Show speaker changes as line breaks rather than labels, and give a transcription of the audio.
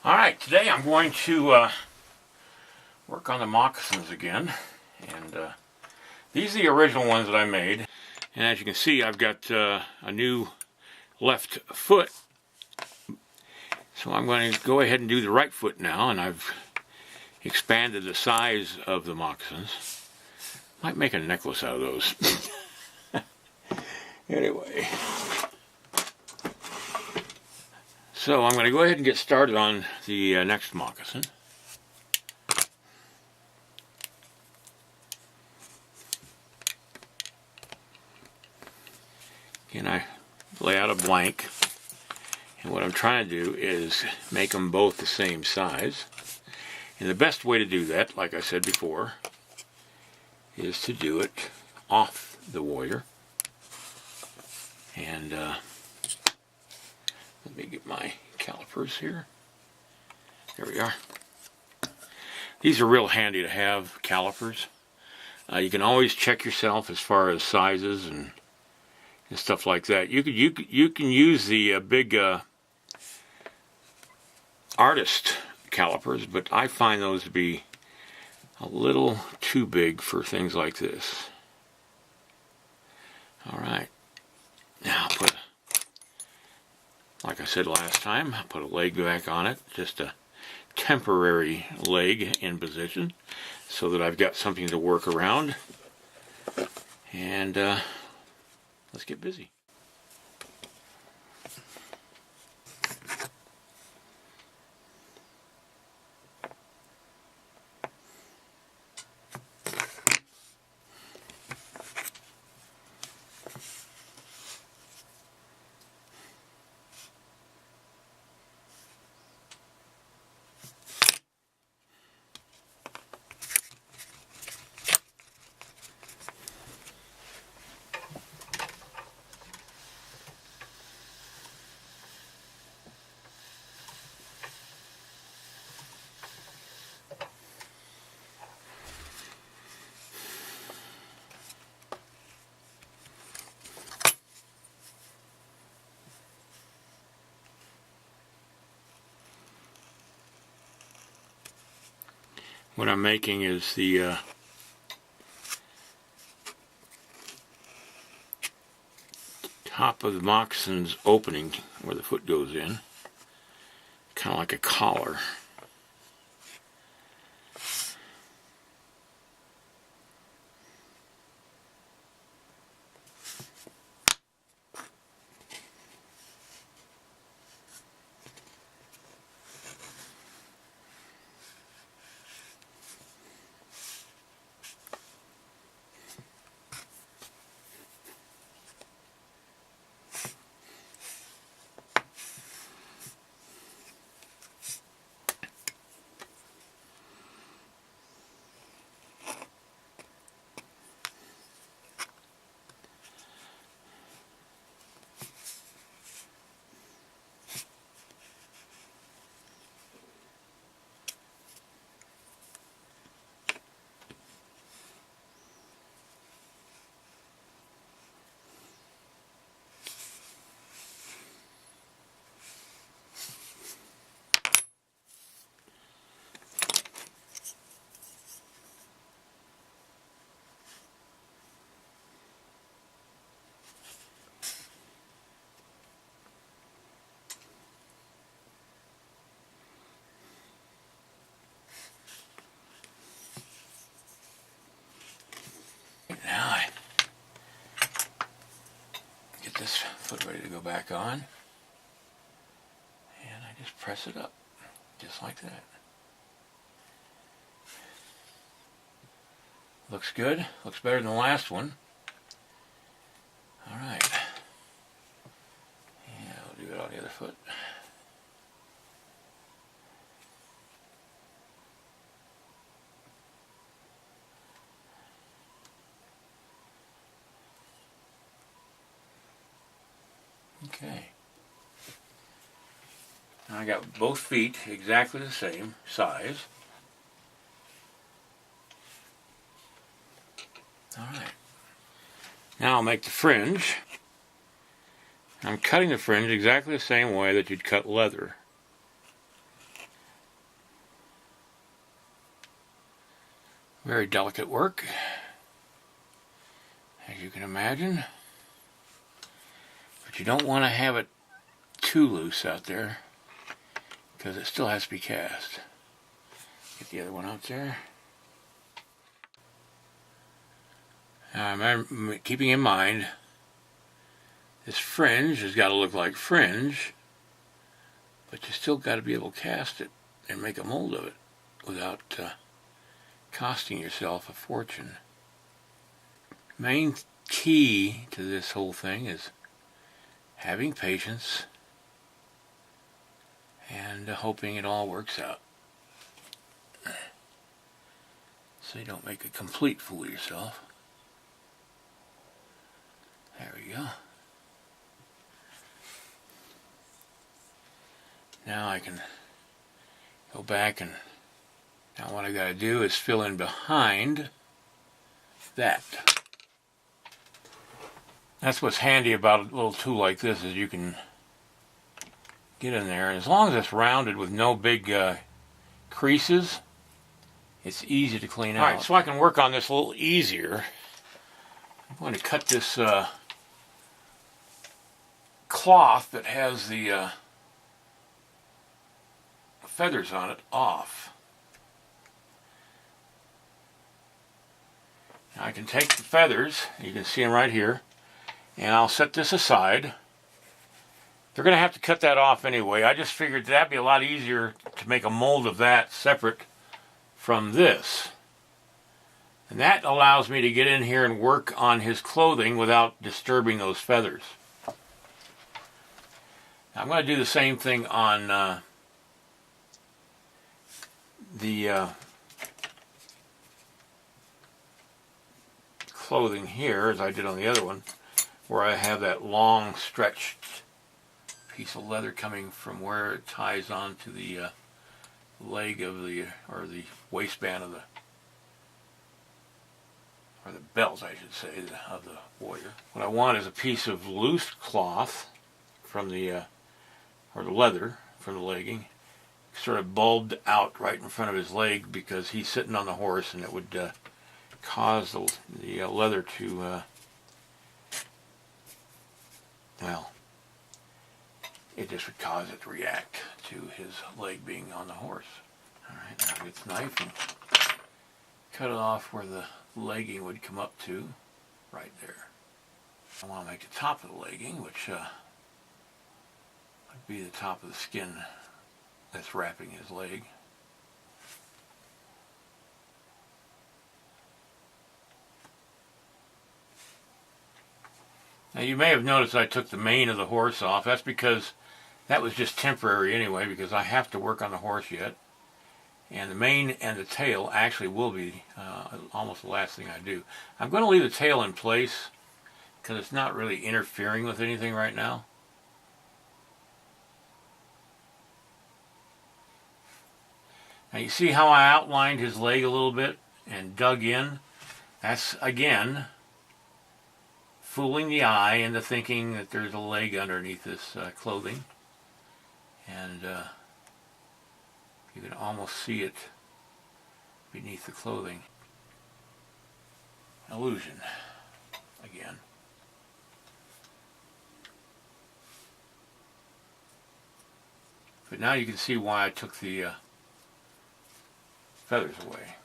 Alright, today I'm going to work on the moccasins again. And these are the original ones that I made. And as you can see, I've got a new left foot. So I'm going to go ahead and do the right foot now. And I've expanded the size of the moccasins. Might make a necklace out of those. Anyway. So I'm going to go ahead and get started on the next moccasin. Again, I lay out a blank, and what I'm trying to do is make them both the same size. And the best way to do that, like I said before, is to do it off the warrior. And let me get my calipers here. There we are. These are real handy to have, calipers. You can always check yourself as far as sizes and stuff like that. You can use the big artist calipers, but I find those to be a little too big for things like this. All right. Now I'll put, like I said last time, I'll put a leg back on it, just a temporary leg in position, so that I've got something to work around. And let's get busy. What I'm making is the top of the moccasin's opening where the foot goes in, kind of like a collar. Now I get this foot ready to go back on, and I just press it up, just like that. Looks good, looks better than the last one. Alright, yeah, I'll do it on the other foot. Okay. Now I got both feet exactly the same size. Alright. Now I'll make the fringe. I'm cutting the fringe exactly the same way that you'd cut leather. Very delicate work, as you can imagine. But you don't want to have it too loose out there, because it still has to be cast. Get the other one out there. Now, remember, keeping in mind, this fringe has got to look like fringe, but you still got to be able to cast it and make a mold of it without costing yourself a fortune. Main key to this whole thing is having patience and hoping it all works out, so you don't make a complete fool of yourself. There we go. Now I can go back, and now what I got to do is fill in behind that. That's what's handy about a little tool like this, is you can get in there, and as long as it's rounded with no big creases, it's easy to clean out. Alright, so I can work on this a little easier. I'm going to cut this cloth that has the feathers on it off. Now I can take the feathers, you can see them right here, and I'll set this aside. They're going to have to cut that off anyway. I just figured that'd be a lot easier to make a mold of that separate from this. And that allows me to get in here and work on his clothing without disturbing those feathers. Now I'm going to do the same thing on the clothing here as I did on the other one, where I have that long stretched piece of leather coming from where it ties onto the leg of the, or the waistband of the, or the belt I should say, of the warrior. What I want is a piece of loose cloth from the, or the leather from the legging, sort of bulbed out right in front of his leg, because he's sitting on the horse and it would cause the leather to, well, it just would cause it to react to his leg being on the horse. Alright, now get the knife and cut it off where the legging would come up to, right there. I want to make the top of the legging, which would be the top of the skin that's wrapping his leg. Now you may have noticed I took the mane of the horse off. That's because that was just temporary anyway, because I have to work on the horse yet. And the mane and the tail actually will be almost the last thing I do. I'm going to leave the tail in place because it's not really interfering with anything right now. Now you see how I outlined his leg a little bit and dug in? That's, again, fooling the eye into thinking that there's a leg underneath this clothing. And you can almost see it beneath the clothing. Illusion, again. But now you can see why I took the feathers away.